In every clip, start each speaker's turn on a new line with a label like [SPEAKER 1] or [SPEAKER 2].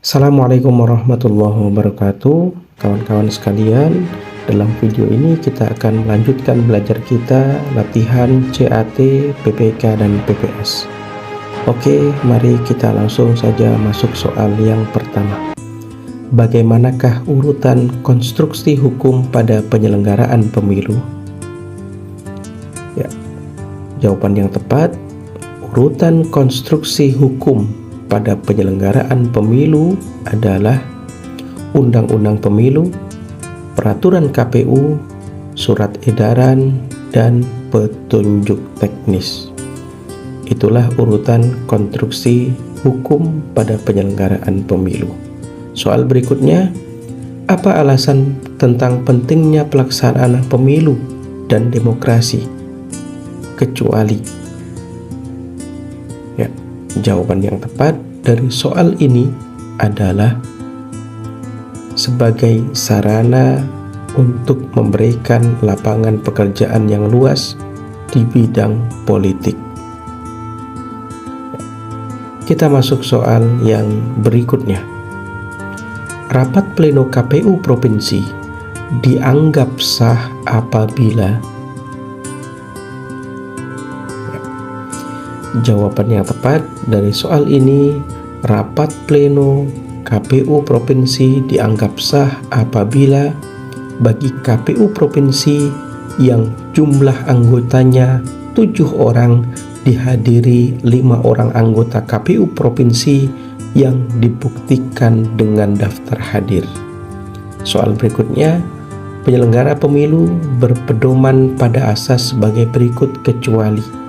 [SPEAKER 1] Assalamualaikum warahmatullahi wabarakatuh. Kawan-kawan sekalian, dalam video ini kita akan melanjutkan belajar kita latihan CAT, PPK, dan PPS. Oke, mari kita langsung saja masuk soal yang pertama. Bagaimanakah urutan konstruksi hukum pada penyelenggaraan pemilu? Ya, jawaban yang tepat, urutan konstruksi hukum pada penyelenggaraan pemilu adalah Undang-Undang Pemilu, Peraturan KPU, Surat Edaran, dan Petunjuk Teknis. Itulah urutan konstruksi hukum pada penyelenggaraan pemilu. Soal berikutnya, apa alasan tentang pentingnya pelaksanaan pemilu dan demokrasi kecuali? Ya, jawaban yang tepat dari soal ini adalah sebagai sarana untuk memberikan lapangan pekerjaan yang luas di bidang politik. Kita masuk soal yang berikutnya. Rapat pleno KPU provinsi dianggap sah apabila. Jawaban yang tepat dari soal ini, rapat pleno KPU provinsi dianggap sah apabila bagi KPU provinsi yang jumlah anggotanya 7 orang dihadiri 5 orang anggota KPU provinsi yang dibuktikan dengan daftar hadir. Soal berikutnya, penyelenggara pemilu berpedoman pada asas sebagai berikut kecuali.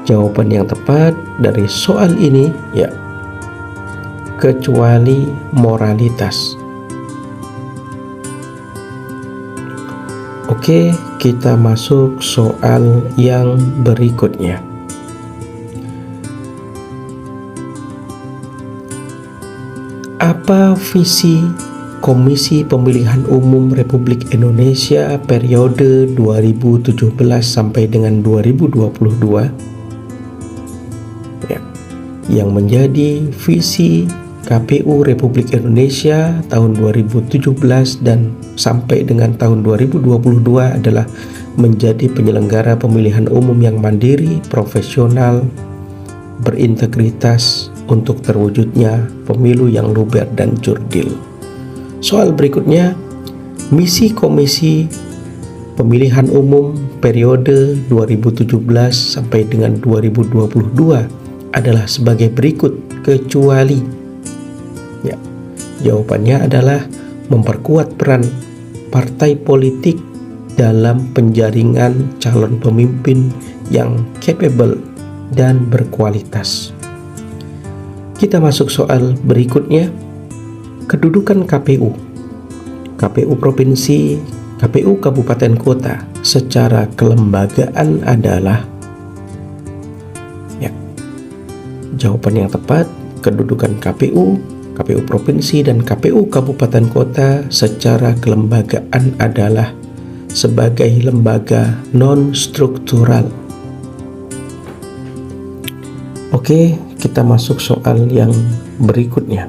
[SPEAKER 1] Jawaban yang tepat dari soal ini ya, kecuali moralitas. Oke, kita masuk soal yang berikutnya. Apa visi Komisi Pemilihan Umum Republik Indonesia periode 2017 sampai dengan 2022? Yang menjadi visi KPU Republik Indonesia tahun 2017 dan sampai dengan tahun 2022 adalah menjadi penyelenggara pemilihan umum yang mandiri, profesional, berintegritas untuk terwujudnya pemilu yang luber dan jurdil. Soal berikutnya, misi Komisi Pemilihan Umum periode 2017 sampai dengan 2022 adalah sebagai berikut kecuali. Ya, jawabannya adalah memperkuat peran partai politik dalam penjaringan calon pemimpin yang capable dan berkualitas. Kita masuk soal berikutnya. Kedudukan KPU provinsi, KPU kabupaten kota secara kelembagaan adalah. Jawaban yang tepat, kedudukan KPU provinsi dan KPU kabupaten kota secara kelembagaan adalah sebagai lembaga non-struktural. Oke, kita masuk soal yang berikutnya.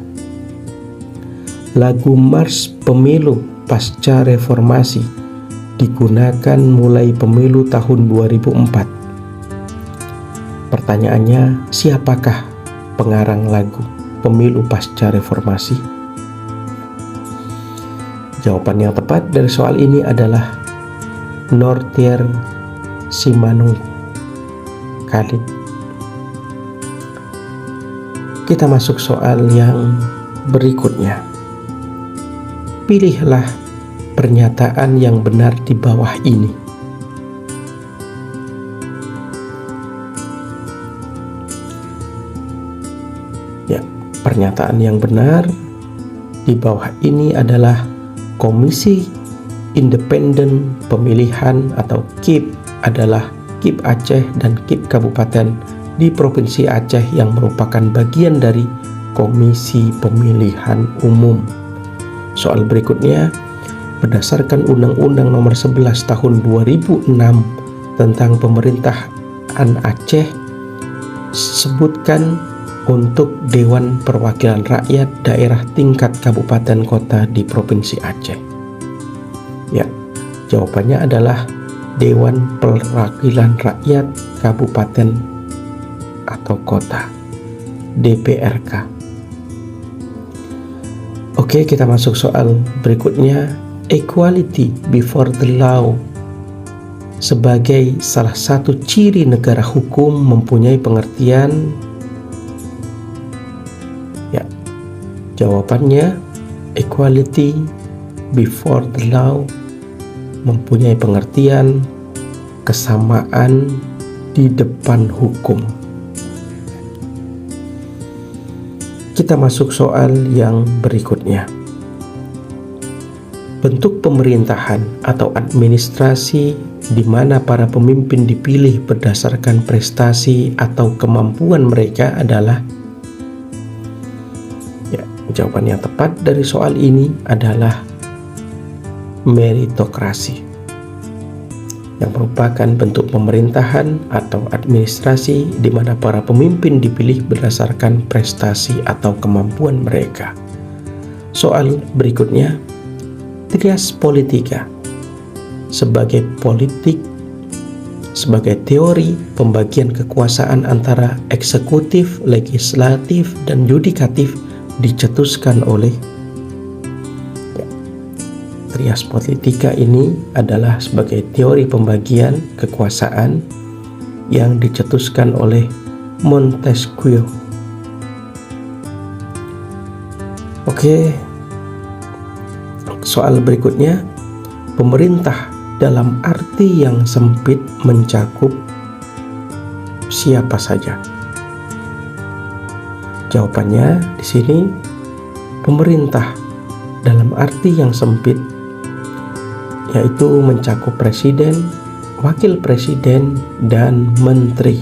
[SPEAKER 1] Lagu Mars Pemilu Pasca Reformasi digunakan mulai pemilu tahun 2004. Pertanyaannya, siapakah pengarang lagu Pemilu Pasca Reformasi? Jawaban yang tepat dari soal ini adalah Northier Simanung Khalid. Kita masuk soal yang berikutnya. Pilihlah pernyataan yang benar di bawah ini. Pernyataan yang benar di bawah ini adalah Komisi Independen Pemilihan atau KIP adalah KIP Aceh dan KIP Kabupaten di Provinsi Aceh yang merupakan bagian dari Komisi Pemilihan Umum. Soal berikutnya, berdasarkan Undang-Undang Nomor 11 Tahun 2006 tentang Pemerintahan Aceh, sebutkan untuk Dewan Perwakilan Rakyat daerah tingkat kabupaten kota di Provinsi Aceh? Ya, jawabannya adalah Dewan Perwakilan Rakyat Kabupaten atau Kota, DPRK. Oke, kita masuk soal berikutnya. Equality before the law sebagai salah satu ciri negara hukum mempunyai pengertian. Ya, jawabannya equality before the law mempunyai pengertian kesamaan di depan hukum. Kita masuk soal yang berikutnya. Bentuk pemerintahan atau administrasi di mana para pemimpin dipilih berdasarkan prestasi atau kemampuan mereka adalah, ya, jawaban yang tepat dari soal ini adalah meritokrasi, yang merupakan bentuk pemerintahan atau administrasi di mana para pemimpin dipilih berdasarkan prestasi atau kemampuan mereka. Soal berikutnya, trias politika sebagai teori pembagian kekuasaan antara eksekutif, legislatif, dan yudikatif dicetuskan oleh, trias politika ini adalah sebagai teori pembagian kekuasaan yang dicetuskan oleh Montesquieu. Oke, soal berikutnya, pemerintah dalam arti yang sempit mencakup siapa saja? Jawabannya di sini, pemerintah dalam arti yang sempit yaitu mencakup presiden, wakil presiden, dan menteri.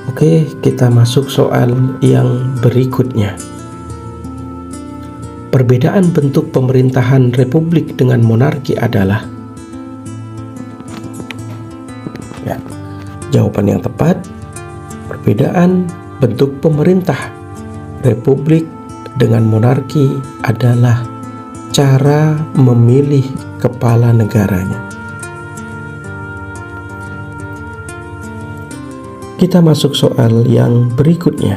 [SPEAKER 1] Oke, kita masuk soal yang berikutnya. Perbedaan bentuk pemerintahan republik dengan monarki adalah, ya, jawaban yang tepat, perbedaan bentuk pemerintah republik dengan monarki adalah cara memilih kepala negaranya. Kita masuk soal yang berikutnya.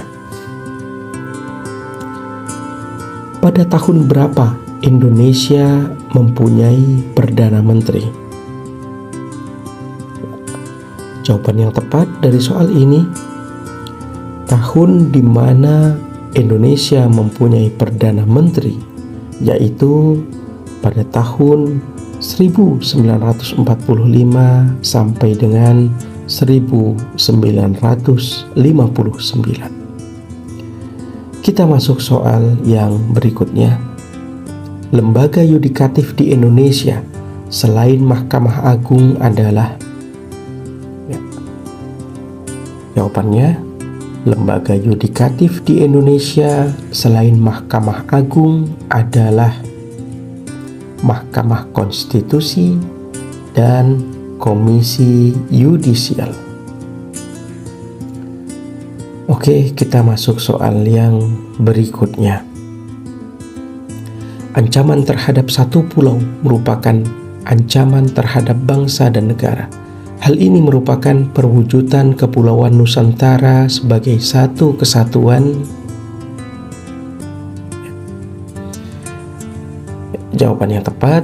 [SPEAKER 1] Pada tahun berapa Indonesia mempunyai Perdana Menteri? Jawaban yang tepat dari soal ini, tahun di mana Indonesia mempunyai Perdana Menteri yaitu pada tahun 1945 sampai dengan 1959. Kita masuk soal yang berikutnya. Lembaga yudikatif di Indonesia selain Mahkamah Agung adalah, ya, jawabannya, lembaga yudikatif di Indonesia selain Mahkamah Agung adalah Mahkamah Konstitusi dan Komisi Yudisial. Oke, kita masuk soal yang berikutnya. Ancaman terhadap satu pulau merupakan ancaman terhadap bangsa dan negara. Hal ini merupakan perwujudan Kepulauan Nusantara sebagai satu kesatuan. Jawaban yang tepat,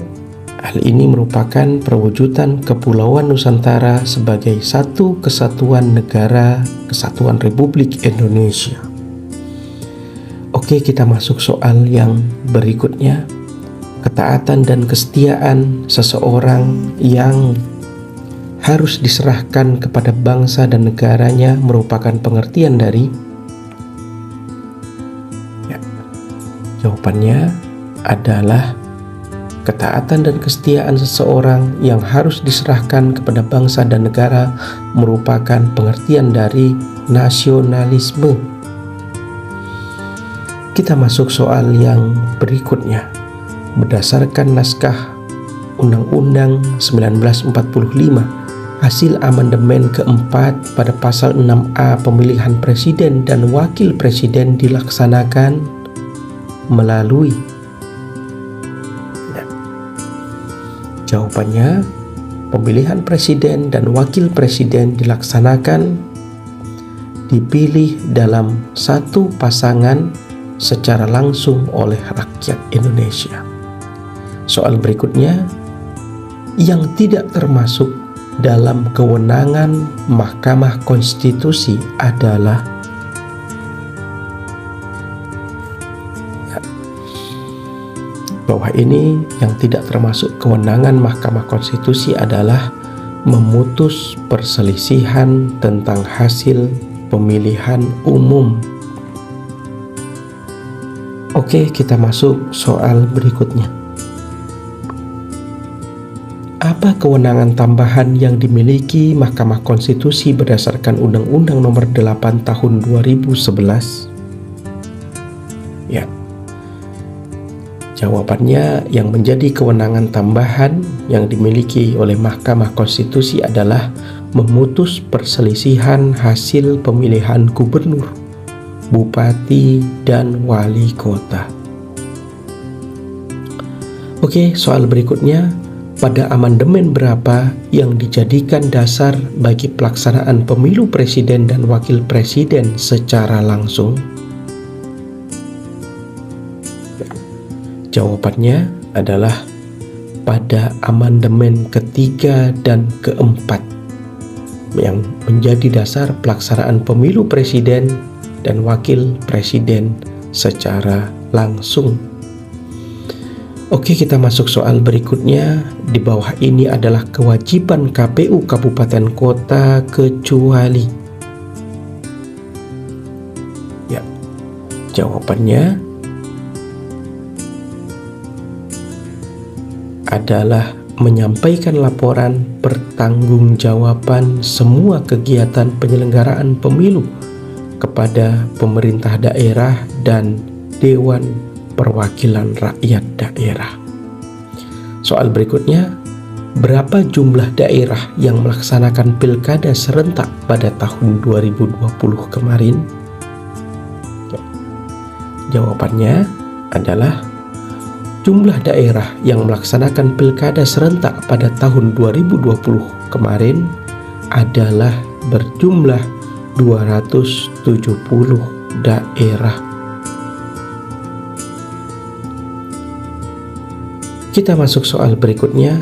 [SPEAKER 1] hal ini merupakan perwujudan Kepulauan Nusantara sebagai satu kesatuan negara, kesatuan Republik Indonesia. Oke, kita masuk soal yang berikutnya. Ketaatan dan kesetiaan seseorang yang harus diserahkan kepada bangsa dan negaranya merupakan pengertian dari, ya, jawabannya adalah ketaatan dan kesetiaan seseorang yang harus diserahkan kepada bangsa dan negara merupakan pengertian dari nasionalisme. Kita masuk soal yang berikutnya. Berdasarkan naskah Undang-Undang 1945 hasil amandemen keempat pada pasal 6A pemilihan presiden dan wakil presiden dilaksanakan melalui? Jawabannya, pemilihan presiden dan wakil presiden dilaksanakan dipilih dalam satu pasangan secara langsung oleh rakyat Indonesia. Soal berikutnya, yang tidak termasuk dalam kewenangan Mahkamah Konstitusi adalah bahwa ini yang tidak termasuk kewenangan Mahkamah Konstitusi adalah memutus perselisihan tentang hasil pemilihan umum. Oke, kita masuk soal berikutnya. Apa kewenangan tambahan yang dimiliki Mahkamah Konstitusi berdasarkan Undang-Undang Nomor 8 Tahun 2011? Ya. Jawabannya, yang menjadi kewenangan tambahan yang dimiliki oleh Mahkamah Konstitusi adalah memutus perselisihan hasil pemilihan gubernur, bupati, dan wali kota. Oke, soal berikutnya, pada amandemen berapa yang dijadikan dasar bagi pelaksanaan pemilu presiden dan wakil presiden secara langsung? Jawabannya adalah pada amandemen ketiga dan keempat yang menjadi dasar pelaksanaan pemilu presiden dan wakil presiden secara langsung. Oke, kita masuk soal berikutnya. Di bawah ini adalah kewajiban KPU kabupaten kota kecuali. Ya, jawabannya adalah menyampaikan laporan pertanggungjawaban semua kegiatan penyelenggaraan pemilu kepada pemerintah daerah dan Dewan Perwakilan Rakyat Daerah. Soal berikutnya, berapa jumlah daerah yang melaksanakan pilkada serentak pada tahun 2020 kemarin? Jawabannya adalah jumlah daerah yang melaksanakan pilkada serentak pada tahun 2020 kemarin adalah berjumlah 270 daerah. Kita masuk soal berikutnya.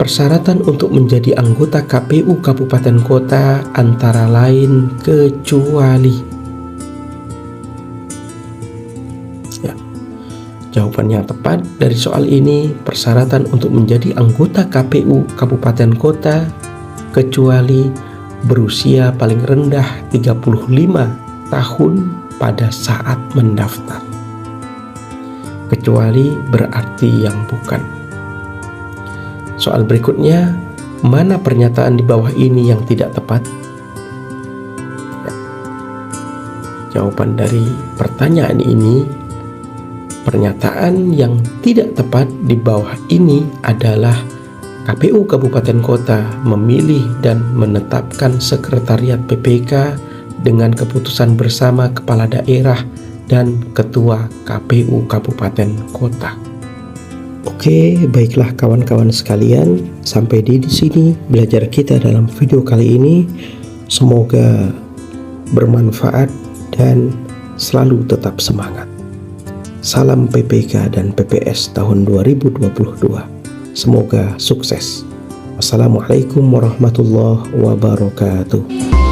[SPEAKER 1] Persyaratan untuk menjadi anggota KPU kabupaten kota antara lain kecuali. Ya. Jawaban yang tepat dari soal ini, persyaratan untuk menjadi anggota KPU kabupaten kota kecuali berusia paling rendah 35 tahun pada saat mendaftar. Kecuali berarti yang bukan. Soal berikutnya, mana pernyataan di bawah ini yang tidak tepat? Ya. Jawaban dari pertanyaan ini, pernyataan yang tidak tepat di bawah ini adalah KPU kabupaten kota memilih dan menetapkan sekretariat PPK dengan keputusan bersama kepala daerah dan ketua KPU kabupaten kota. Oke, baiklah kawan-kawan sekalian, sampai di sini belajar kita dalam video kali ini. Semoga bermanfaat dan selalu tetap semangat. Salam PPK dan PPS tahun 2022. Semoga sukses. Wassalamualaikum warahmatullahi wabarakatuh.